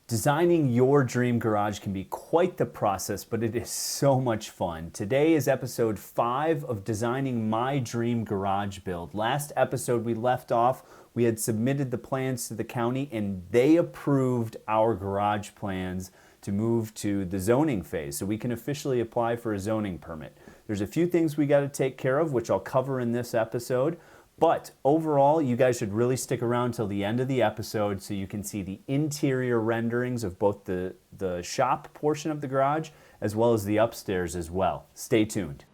Designing your dream garage can be quite the process, but it is so much fun. Today is episode 5 of designing my dream garage build. Last episode we left off, we had submitted the plans to the county and they approved our garage plans to move to the zoning phase, so we can officially apply for a zoning permit. There's a few things we got to take care of, which I'll cover in this episode. But overall, you guys should really stick around till the end of the episode so you can see the interior renderings of both the shop portion of the garage as well as the upstairs as well. Stay tuned.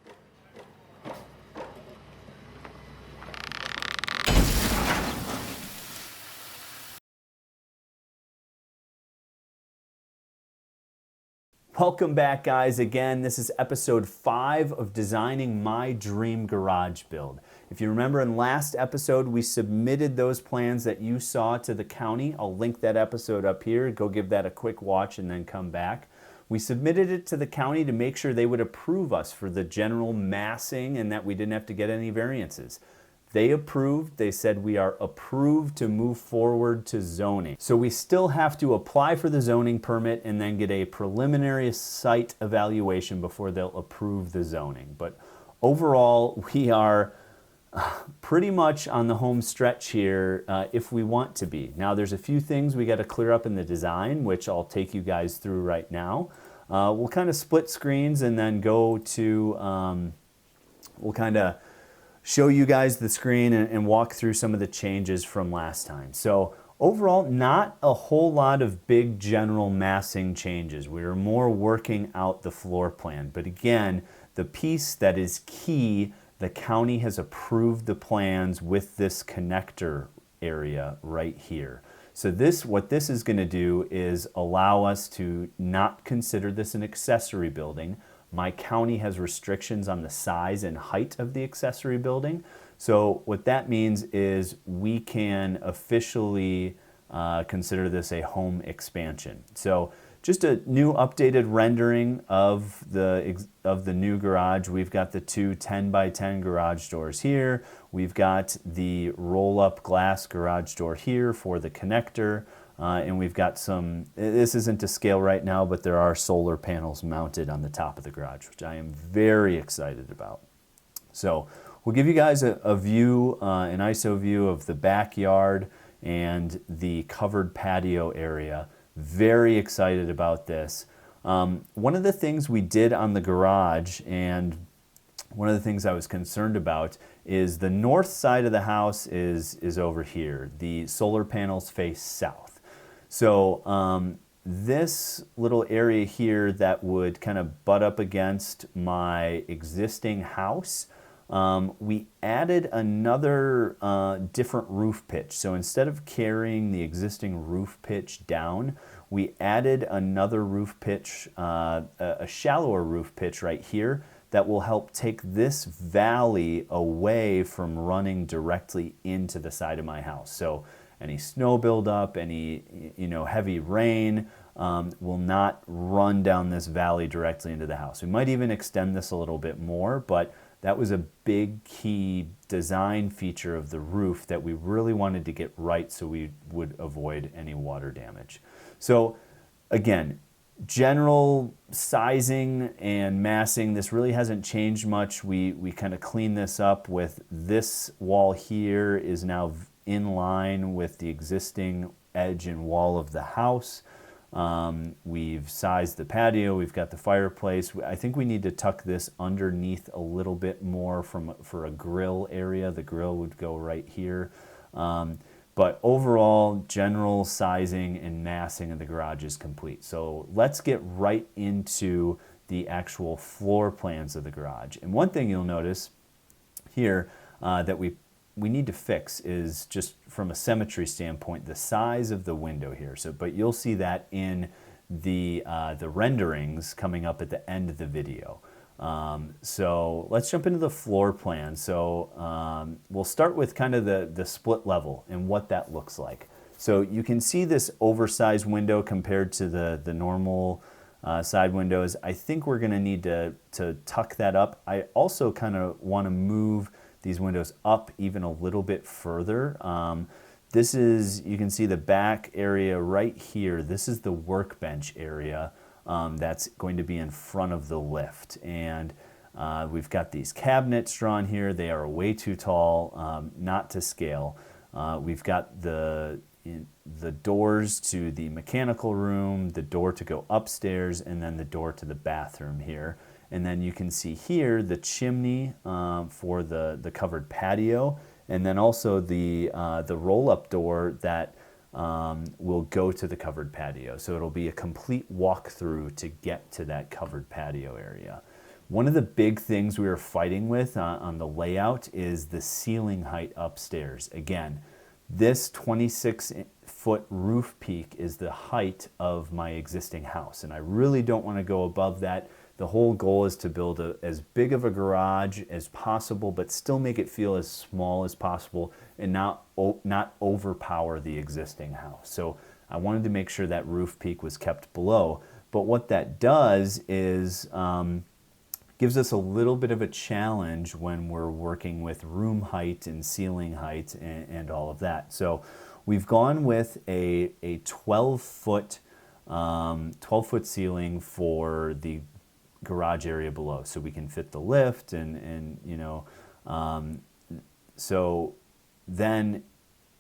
Welcome back, guys. Again, this is episode 5 of designing my dream garage build. If you remember in last episode, we submitted those plans that you saw to the county. I'll link that episode up here. Go give that a quick watch and then come back. We submitted it to the county to make sure they would approve us for the general massing and that we didn't have to get any variances. They approved. They said we are approved to move forward to zoning. So we still have to apply for the zoning permit and then get a preliminary site evaluation before they'll approve the zoning. But overall, we are pretty much on the home stretch here if we want to be. Now there's a few things we got to clear up in the design, which I'll take you guys through right now. We'll kind of split screens and then go to, we'll kind of show you guys the screen and walk through some of the changes from last time. So overall, not a whole lot of big general massing changes. We are more working out the floor plan. But again, the piece that is key, the county has approved the plans with this connector area right here. So what this is going to do is allow us to not consider this an accessory building. My county has restrictions on the size and height of the accessory building. So what that means is we can officially consider this a home expansion. So just a new updated rendering of the new garage. We've got the two 10 by 10 garage doors here. We've got the roll-up glass garage door here for the connector. And we've got some, this isn't to scale right now, but there are solar panels mounted on the top of the garage, which I am very excited about. So we'll give you guys a view, an ISO view of the backyard and the covered patio area. Very excited about this. One of the things we did on the garage, and one of the things I was concerned about, is the north side of the house is over here. The solar panels face south. So this little area here that would kind of butt up against my existing house, we added another different roof pitch. So instead of carrying the existing roof pitch down, we added another roof pitch, a shallower roof pitch right here that will help take this valley away from running directly into the side of my house. So any snow buildup, any heavy rain will not run down this valley directly into the house. We might even extend this a little bit more, but that was a big key design feature of the roof that we really wanted to get right so we would avoid any water damage. So again, general sizing and massing, this really hasn't changed much. We kind of cleaned this up with this wall here is now in line with the existing edge and wall of the house. We've sized the patio, we've got the fireplace. I think we need to tuck this underneath a little bit more for a grill area. The grill would go right here. But overall, general sizing and massing of the garage is complete. So let's get right into the actual floor plans of the garage. And one thing you'll notice here that we need to fix is just from a symmetry standpoint, the size of the window here. So, but you'll see that in the renderings coming up at the end of the video. So let's jump into the floor plan. So we'll start with kind of the split level and what that looks like. So you can see this oversized window compared to the normal side windows. I think we're gonna need to tuck that up. I also kind of wanna move these windows up even a little bit further. This is, you can see the back area right here. This is the workbench area that's going to be in front of the lift. And we've got these cabinets drawn here. They are way too tall, not to scale. We've got the doors to the mechanical room, the door to go upstairs, and then the door to the bathroom here. And then you can see here the chimney for the covered patio, and then also the roll-up door that will go to the covered patio. So it'll be a complete walkthrough to get to that covered patio area. One of the big things we were fighting with on the layout is the ceiling height upstairs. Again, this 26-foot roof peak is the height of my existing house, and I really don't want to go above that. The whole goal is to build as big of a garage as possible, but still make it feel as small as possible and not overpower the existing house. So I wanted to make sure that roof peak was kept below. But what that does is gives us a little bit of a challenge when we're working with room height and ceiling height and all of that. So we've gone with a 12-foot ceiling for the garage area below, so we can fit the lift and you know, so then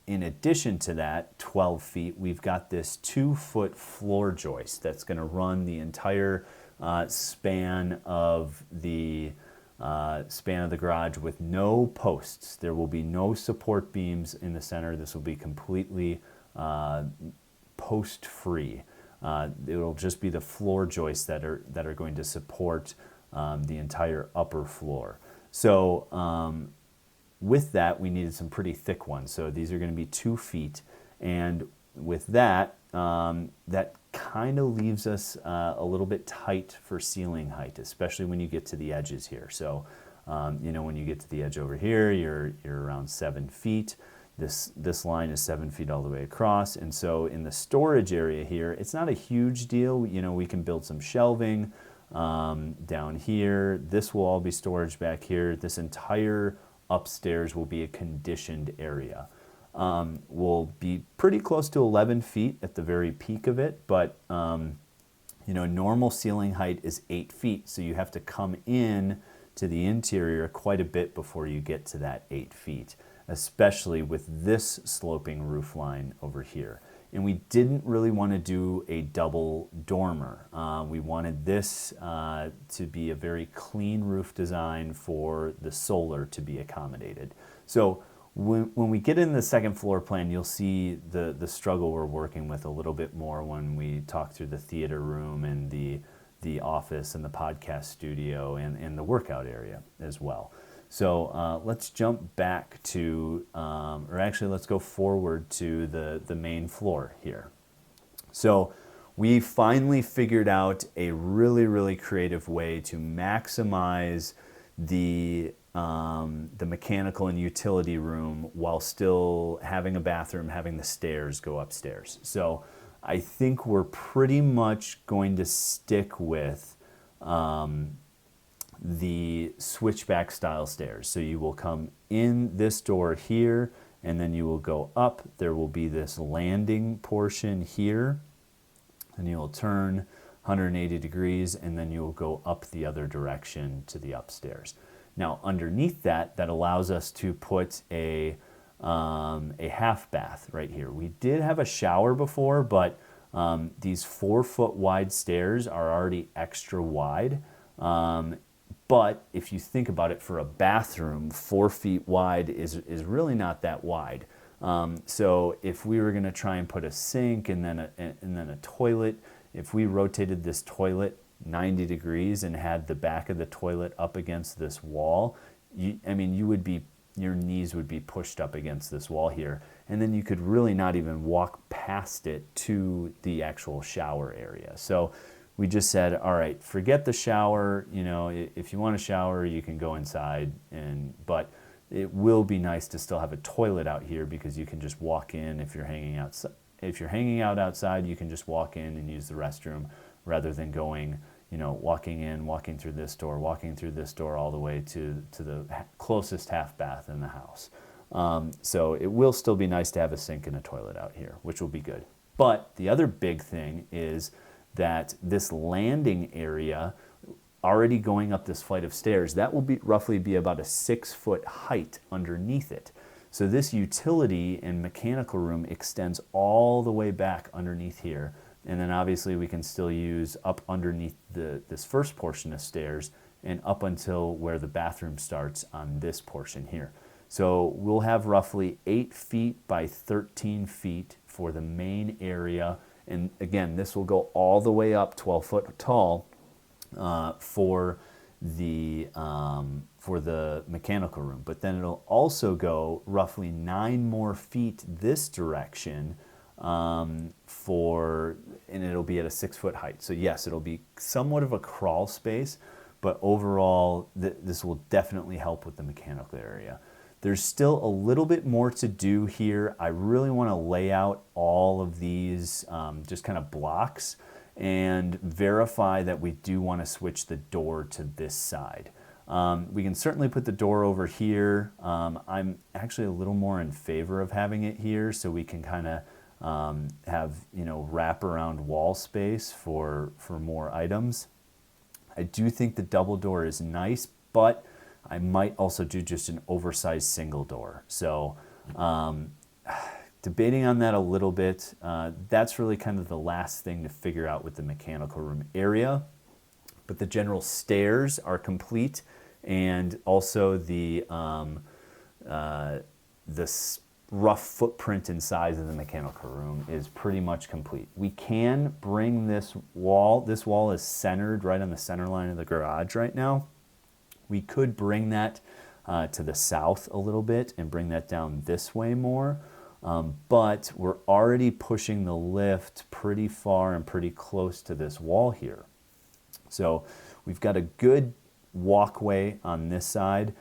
in addition to that 12 feet, we've got this 2-foot floor joist that's going to run the entire span of the garage with no posts. There will be no support beams in the center. This will be completely post-free. It'll just be the floor joists that are going to support the entire upper floor. So with that, we needed some pretty thick ones. So these are going to be 2 feet, and with that, that kind of leaves us a little bit tight for ceiling height, especially when you get to the edges here. So you know, when you get to the edge over here, you're around 7 feet. This line is 7 feet all the way across, and so in the storage area here, it's not a huge deal. You know, we can build some shelving down here. This will all be storage back here. This entire upstairs will be a conditioned area. Will be pretty close to 11 feet at the very peak of it, but you know, normal ceiling height is 8 feet, so you have to come in to the interior quite a bit before you get to that 8 feet, especially with this sloping roof line over here. And we didn't really want to do a double dormer. We wanted this to be a very clean roof design for the solar to be accommodated. So when we get in the second floor plan, you'll see the struggle we're working with a little bit more when we talk through the theater room and the office and the podcast studio and the workout area as well. So let's jump back to, or actually let's go forward to the main floor here. So we finally figured out a really, really creative way to maximize the mechanical and utility room while still having a bathroom, having the stairs go upstairs. So I think we're pretty much going to stick with the switchback style stairs. So you will come in this door here, and then you will go up. There will be this landing portion here, and you will turn 180 degrees, and then you will go up the other direction to the upstairs. Now underneath that allows us to put a half bath right here. We did have a shower before, but these 4-foot wide stairs are already extra wide. But if you think about it, for a bathroom, 4 feet wide is really not that wide. So if we were going to try and put a sink and then a toilet, if we rotated this toilet 90 degrees and had the back of the toilet up against this wall, your knees would be pushed up against this wall here, and then you could really not even walk past it to the actual shower area. So we just said, all right, forget the shower. You know, if you want a shower, you can go inside, but it will be nice to still have a toilet out here, because you can just walk in. If you're hanging out outside, you can just walk in and use the restroom rather than going, you know, walking through this door all the way to the closest half bath in the house. So it will still be nice to have a sink and a toilet out here, which will be good. But the other big thing is that this landing area, already going up this flight of stairs, that will be roughly be about a 6-foot height underneath it. So this utility and mechanical room extends all the way back underneath here. And then obviously we can still use up underneath this first portion of stairs and up until where the bathroom starts on this portion here. So we'll have roughly 8 feet by 13 feet for the main area. And again, this will go all the way up 12 foot tall for the mechanical room. But then it'll also go roughly 9 more feet this direction and it'll be at a 6-foot height. So yes, it'll be somewhat of a crawl space, but overall, this will definitely help with the mechanical area. There's still a little bit more to do here. I really want to lay out all of these just kind of blocks and verify that we do want to switch the door to this side. We can certainly put the door over here. I'm actually a little more in favor of having it here so we can kind of have, wrap around wall space for more items. I do think the double door is nice, but I might also do just an oversized single door. So debating on that a little bit. That's really kind of the last thing to figure out with the mechanical room area. But the general stairs are complete, and also the rough footprint and size of the mechanical room is pretty much complete. We can bring this wall. This wall is centered right on the center line of the garage right now. We could bring that to the south a little bit and bring that down this way more. But we're already pushing the lift pretty far and pretty close to this wall here. So we've got a good walkway on this side.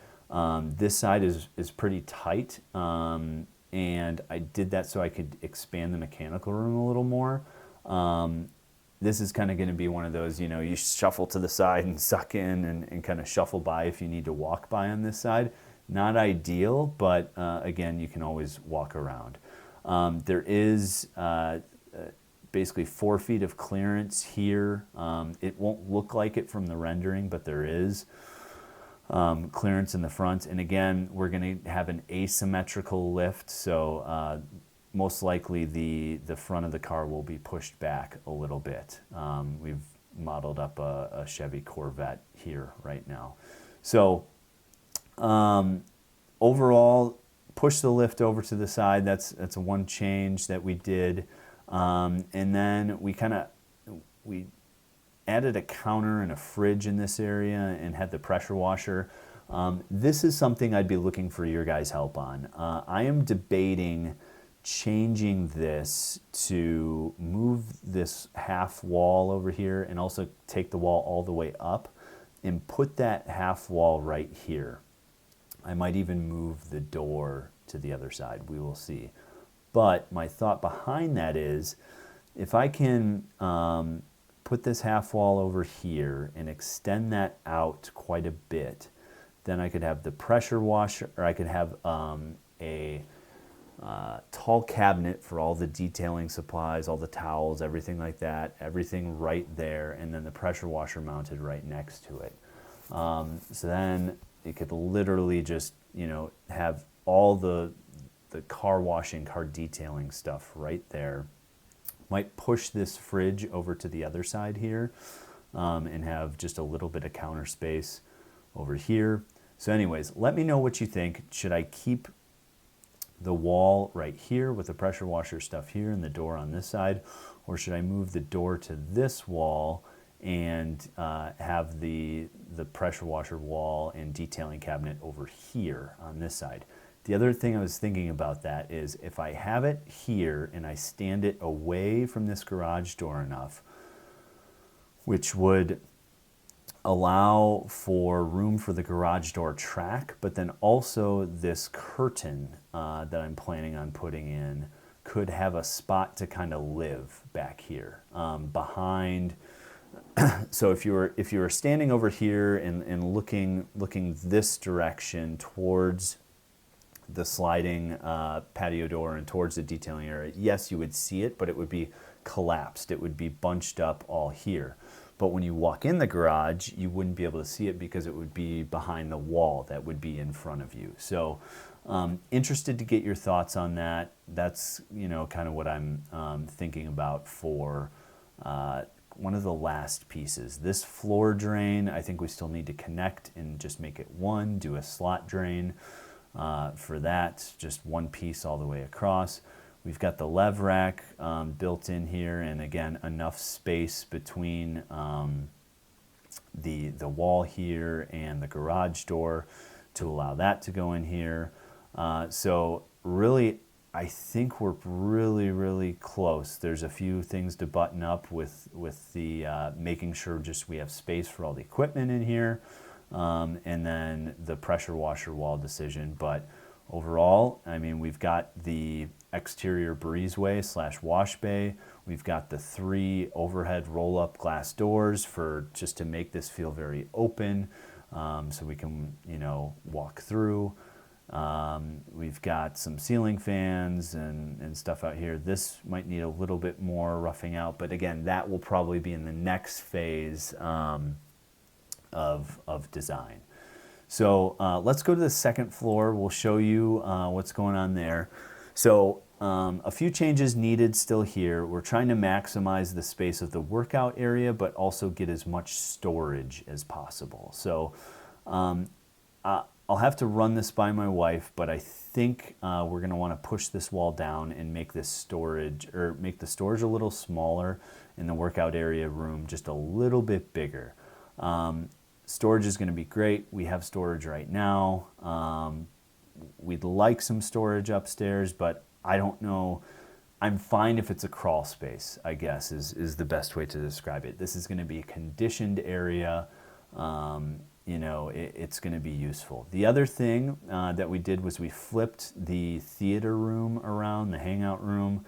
This side is pretty tight, and I did that so I could expand the mechanical room a little more. This is kind of going to be one of those, you shuffle to the side and suck in and kind of shuffle by if you need to walk by on this side. Not ideal, but again, you can always walk around. There is basically 4 feet of clearance here. It won't look like it from the rendering, but there is clearance in the front. And again, we're going to have an asymmetrical lift, so most likely the front of the car will be pushed back a little bit. We've modeled up a Chevy Corvette here right now. So overall, push the lift over to the side. That's one change that we did. And then we added a counter and a fridge in this area and had the pressure washer. This is something I'd be looking for your guys' help on. I am debating changing this to move this half wall over here and also take the wall all the way up and put that half wall right here. I might even move the door to the other side. We will see. But my thought behind that is if I can put this half wall over here and extend that out quite a bit, then I could have the pressure washer, or I could have a tall cabinet for all the detailing supplies, all the towels, everything like that, everything right there, and then the pressure washer mounted right next to it. So then you could literally just, have all the car washing, car detailing stuff right there. Might push this fridge over to the other side here and have just a little bit of counter space over here. So anyways, let me know what you think. Should I keep the wall right here with the pressure washer stuff here and the door on this side, or should I move the door to this wall and have the pressure washer wall and detailing cabinet over here on this side? The other thing I was thinking about that is if I have it here and I stand it away from this garage door enough, which would allow for room for the garage door track, but then also this curtain that I'm planning on putting in could have a spot to kind of live back here behind. So if you were standing over here and looking this direction towards the sliding patio door and towards the detailing area, yes, you would see it, but it would be collapsed. It would be bunched up all here. But when you walk in the garage, you wouldn't be able to see it because it would be behind the wall that would be in front of you. So interested to get your thoughts on that. That's, you know, kind of what I'm thinking about for one of the last pieces. This floor drain, I think we still need to connect and just make it one, do a slot drain for that, just one piece all the way across. We've got the lev rack built in here, and again, enough space between the wall here and the garage door to allow that to go in here. So really, I think we're really close. There's a few things to button up with the making sure just we have space for all the equipment in here, and then the pressure washer wall decision. But overall, I mean, we've got the exterior breezeway / wash bay. We've got the 3 overhead roll-up glass doors for just to make this feel very open, so we can, you know, walk through. We've got some ceiling fans and stuff out here. This might need a little bit more roughing out, but again, that will probably be in the next phase of design. So let's go to the second floor. We'll show you what's going on there. So a few changes needed still here. We're trying to maximize the space of the workout area, but also get as much storage as possible. So I'll have to run this by my wife, but I think we're gonna wanna push this wall down and make this storage, or make the storage a little smaller and the workout area room just a little bit bigger. Storage is gonna be great. We have storage right now. We'd like some storage upstairs, but I don't know. I'm fine if it's a crawl space, I guess, is the best way to describe it. This is gonna be a conditioned area. You know, it's going to be useful. The other thing that we did was we flipped the theater room around, the hangout room.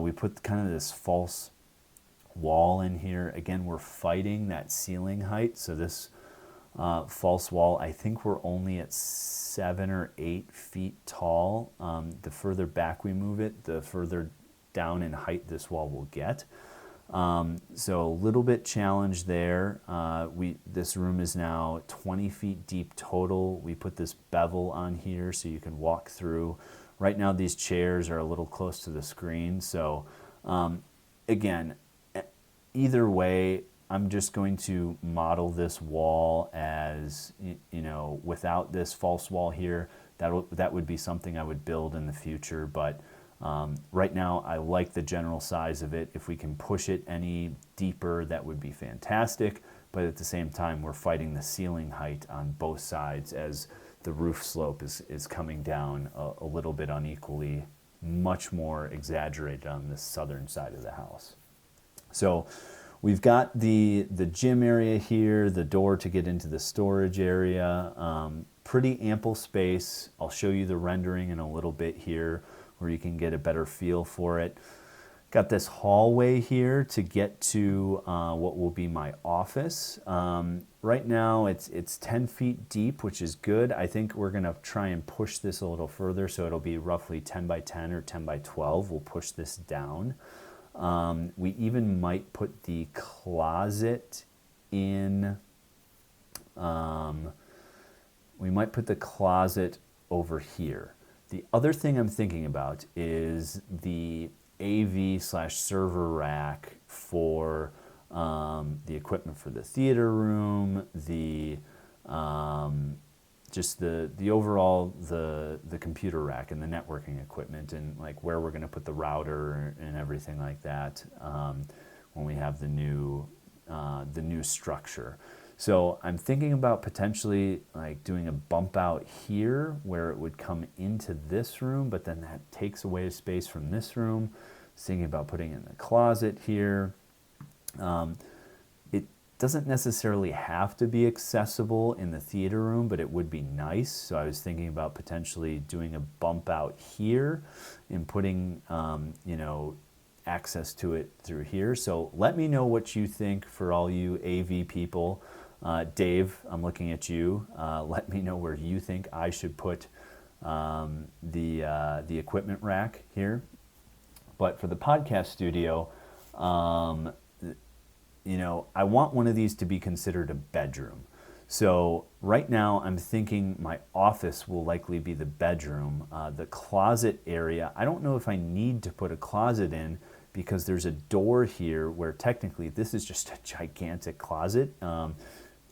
We put kind of this false wall in here. Again, we're fighting that ceiling height. So this false wall, I think we're only at 7 or 8 feet tall. The further back we move it, the further down in height this wall will get. So a little bit challenged there. This room is now 20 feet deep total. We put this bevel on here so you can walk through. Right now these chairs are a little close to the screen. So again, either way, I'm just going to model this wall as, you know, without this false wall here. That would be something I would build in the future, but right now, I like the general size of it. If we can push it any deeper, that would be fantastic. But at the same time, we're fighting the ceiling height on both sides as the roof slope is coming down a little bit unequally, much more exaggerated on the southern side of the house. So we've got the gym area here, the door to get into the storage area, pretty ample space. I'll show you the rendering in a little bit here, where you can get a better feel for it. Got this hallway here to get to what will be my office. Right now it's 10 feet deep, which is good. I think we're gonna try and push this a little further, so it'll be roughly 10 by 10 or 10 by 12. We'll push this down. We even might put the closet in, we might put the closet over here. The other thing I'm thinking about is the AV/server rack for the equipment for the theater room, just the overall the computer rack and the networking equipment, and like where we're going to put the router and everything like that when we have the new structure. So I'm thinking about potentially like doing a bump out here where it would come into this room, but then that takes away space from this room. Thinking about putting in the closet here. It doesn't necessarily have to be accessible in the theater room, but it would be nice. So I was thinking about potentially doing a bump out here and putting, you know, access to it through here. So let me know what you think for all you AV people. Dave, I'm looking at you. Let me know where you think I should put the equipment rack here. But for the podcast studio, I want one of these to be considered a bedroom. So right now I'm thinking my office will likely be the bedroom. The closet area, I don't know if I need to put a closet in because there's a door here where technically this is just a gigantic closet,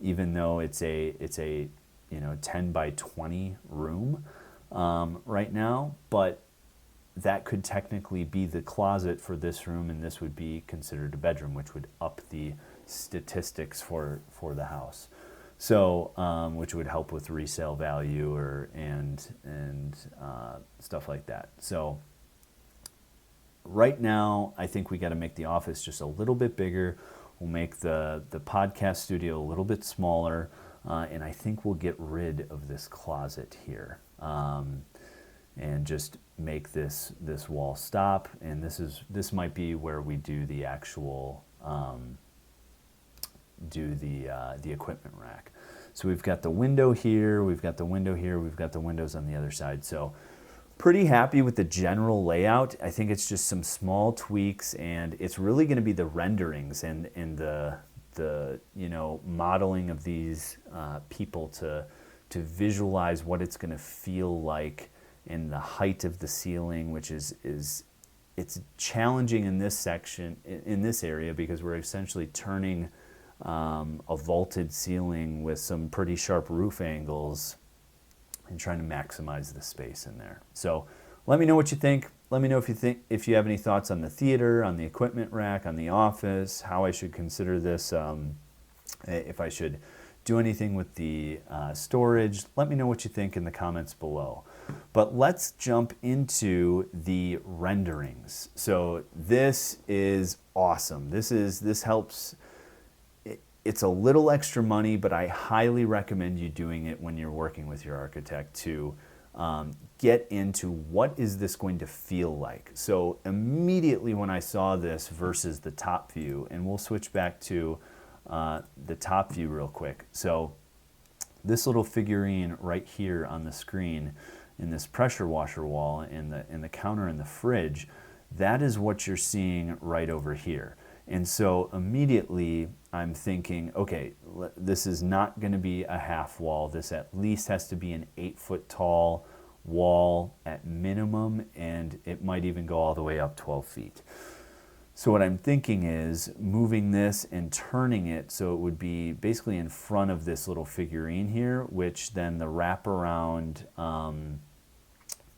even though it's a 10 by 20 room right now. But that could technically be the closet for this room, and this would be considered a bedroom, which would up the statistics for the house. So, which would help with resale value and stuff like that. So, right now, I think we got to make the office just a little bit bigger. We'll make the podcast studio a little bit smaller, and I think we'll get rid of this closet here. And just make this wall stop, and this might be where we do the actual the equipment rack. So we've got the window here, we've got the window here, we've got the windows on the other side. So pretty happy with the general layout. I think it's just some small tweaks, and it's really going to be the renderings and the modeling of these people to visualize what it's going to feel like. And the height of the ceiling, which is it's challenging in this section, in this area, because we're essentially turning a vaulted ceiling with some pretty sharp roof angles and trying to maximize the space in there. So let me know what you think. Let me know if you have any thoughts on the theater, on the equipment rack, on the office, how I should consider this, if I should do anything with the storage. Let me know what you think in the comments below. But let's jump into the renderings. So this is awesome. This helps. It's a little extra money, but I highly recommend you doing it when you're working with your architect to get into what is this going to feel like. So immediately when I saw this versus the top view, and we'll switch back to the top view real quick. So this little figurine right here on the screen, in this pressure washer wall, in the counter in the fridge, that is what you're seeing right over here. And so immediately I'm thinking, okay, this is not going to be a half wall. This at least has to be an 8-foot tall wall at minimum, and it might even go all the way up 12 feet. So what I'm thinking is moving this and turning it so it would be basically in front of this little figurine here, which then the wraparound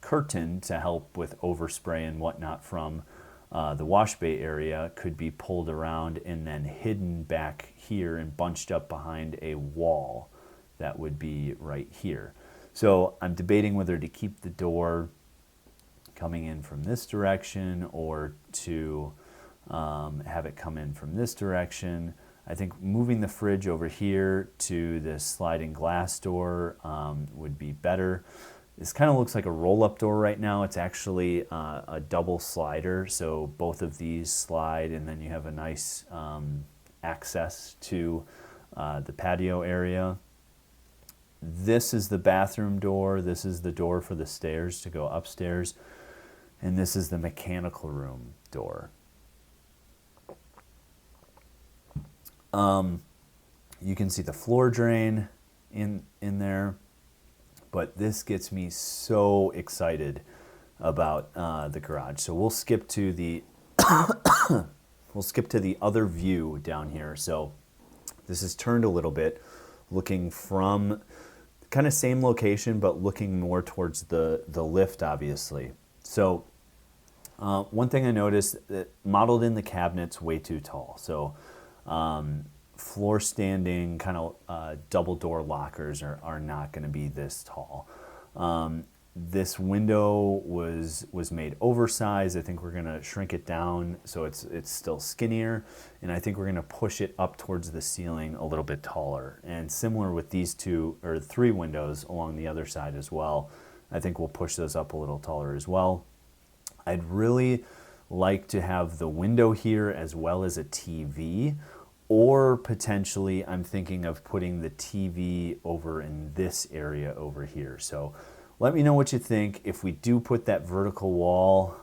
curtain to help with overspray and whatnot from the wash bay area could be pulled around and then hidden back here and bunched up behind a wall that would be right here. So I'm debating whether to keep the door coming in from this direction or to have it come in from this direction. I think moving the fridge over here to this sliding glass door would be better. This kind of looks like a roll-up door right now. It's actually a double slider, so both of these slide, and then you have a nice access to the patio area. This is the bathroom door. This is the door for the stairs to go upstairs, and this is the mechanical room door. You can see the floor drain in there. But this gets me so excited about the garage. So we'll skip to the other view down here. So this is turned a little bit, looking from kind of same location, but looking more towards the lift, obviously. So one thing I noticed, that modeled in the cabinets way too tall. So floor standing kind of double door lockers are not going to be this tall. This window was made oversized. I think we're going to shrink it down so it's still skinnier, and I think we're going to push it up towards the ceiling a little bit taller. And similar with these 2 or 3 windows along the other side as well, I think we'll push those up a little taller as well. I'd really like to have the window here as well as a TV, or potentially I'm thinking of putting the TV over in this area over here. So let me know what you think. If we do put that vertical wall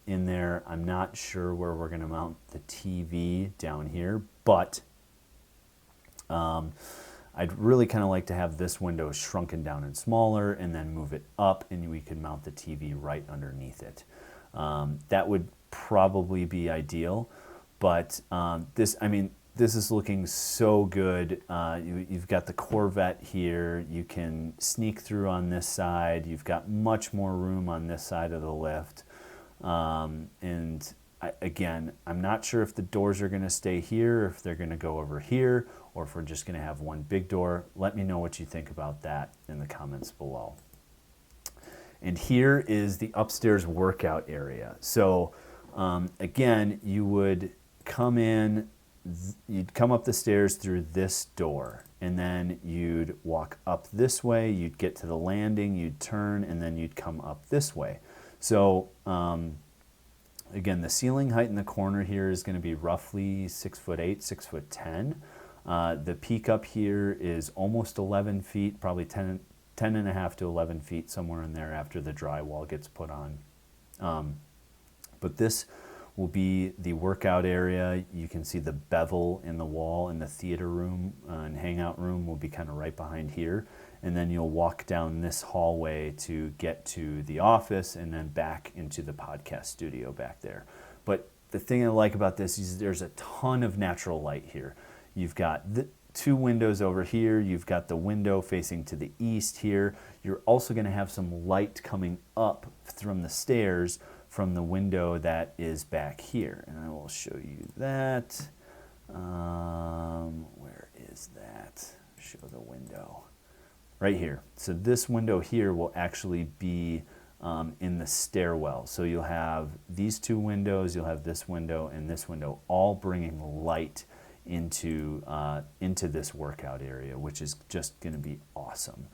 in there, I'm not sure where we're going to mount the TV down here, but I'd really kind of like to have this window shrunken down and smaller and then move it up, and we could mount the TV right underneath it. That would probably be ideal, but this is looking so good. You've got the Corvette here. You can sneak through on this side. You've got much more room on this side of the lift. Again, I'm not sure if the doors are going to stay here, or if they're going to go over here, or if we're just going to have one big door. Let me know what you think about that in the comments below. And here is the upstairs workout area. So again, you would come in, you'd come up the stairs through this door, and then you'd walk up this way, you'd get to the landing, you'd turn, and then you'd come up this way. So again, the ceiling height in the corner here is going to be roughly 6'8", 6'10". The peak up here is almost 11 feet, probably 10 and a half to 11 feet, somewhere in there after the drywall gets put on. But this will be the workout area. You can see the bevel in the wall, and the theater room and hangout room will be kind of right behind here. And then you'll walk down this hallway to get to the office and then back into the podcast studio back there. But the thing I like about this is there's a ton of natural light here. You've got the two windows over here. You've got the window facing to the east here. You're also going to have some light coming up from the stairs from the window that is back here. And I will show you that. Where is that? Show the window. Right here. So this window here will actually be in the stairwell. So you'll have these two windows, you'll have this window and this window, all bringing light into this workout area, which is just going to be awesome.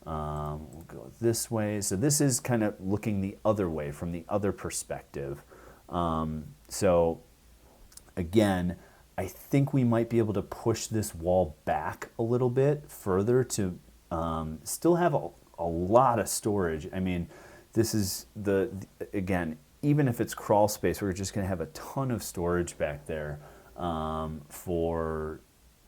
We'll go this way. So this is kind of looking the other way from the other perspective. So again, I think we might be able to push this wall back a little bit further to still have a lot of storage. I mean, this is again, even if it's crawl space, we're just going to have a ton of storage back there and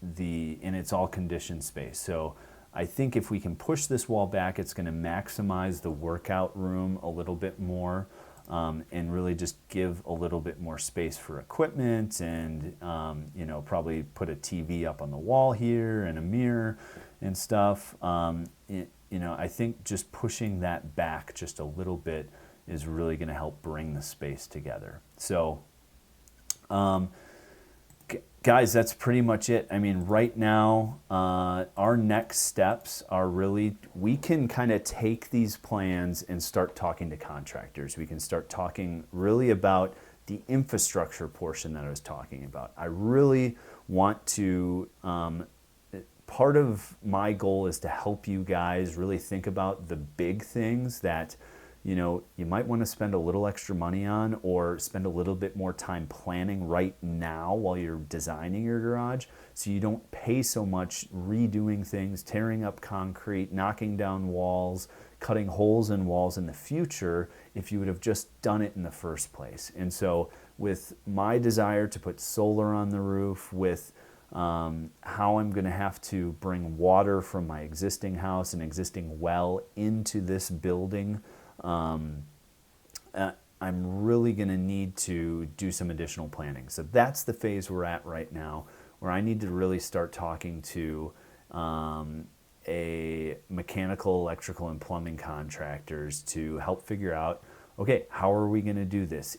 it's all conditioned space. So I think if we can push this wall back, it's going to maximize the workout room a little bit more and really just give a little bit more space for equipment and, probably put a TV up on the wall here and a mirror and stuff. I think just pushing that back just a little bit is really going to help bring the space together. So, guys, that's pretty much it. I mean, right now, our next steps are really, we can kind of take these plans and start talking to contractors. We can start talking really about the infrastructure portion that I was talking about. I really want to, part of my goal is to help you guys really think about the big things that you might want to spend a little extra money on, or spend a little bit more time planning right now while you're designing your garage, so you don't pay so much redoing things, tearing up concrete, knocking down walls, cutting holes in walls in the future if you would have just done it in the first place. And so with my desire to put solar on the roof, with how I'm going to have to bring water from my existing house, an existing well, into this building, I'm really going to need to do some additional planning. So that's the phase we're at right now, where I need to really start talking to a mechanical, electrical, and plumbing contractors to help figure out, okay, how are we going to do this?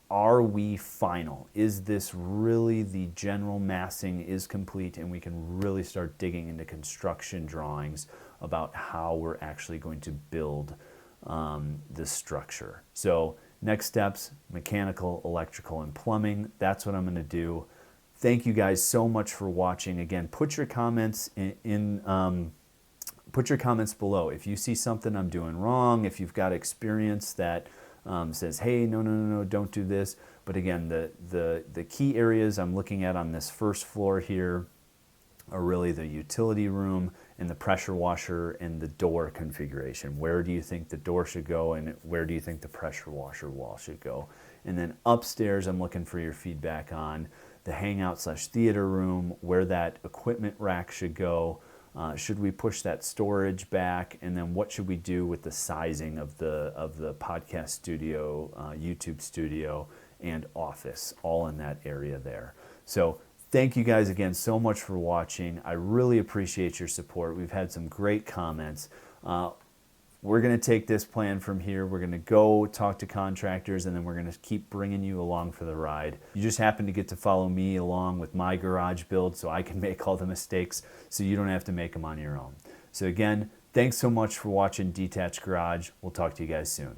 Are we final? Is this really the general massing is complete, and we can really start digging into construction drawings about how we're actually going to build this structure. So next steps, mechanical, electrical, and plumbing. That's what I'm going to do. Thank you guys so much for watching. Again, put your comments put your comments below. If you see something I'm doing wrong, if you've got experience that says, hey, no, don't do this. But again, the key areas I'm looking at on this first floor here, are really the utility room and the pressure washer and the door configuration. Where do you think the door should go, and where do you think the pressure washer wall should go? And then upstairs, I'm looking for your feedback on the hangout/theater room, where that equipment rack should go. Should we push that storage back? And then what should we do with the sizing of the podcast studio, YouTube studio, and office, all in that area there. So thank you guys again so much for watching. I really appreciate your support. We've had some great comments. We're going to take this plan from here. We're going to go talk to contractors, and then we're going to keep bringing you along for the ride. You just happen to get to follow me along with my garage build so I can make all the mistakes so you don't have to make them on your own. So again, thanks so much for watching Detached Garage. We'll talk to you guys soon.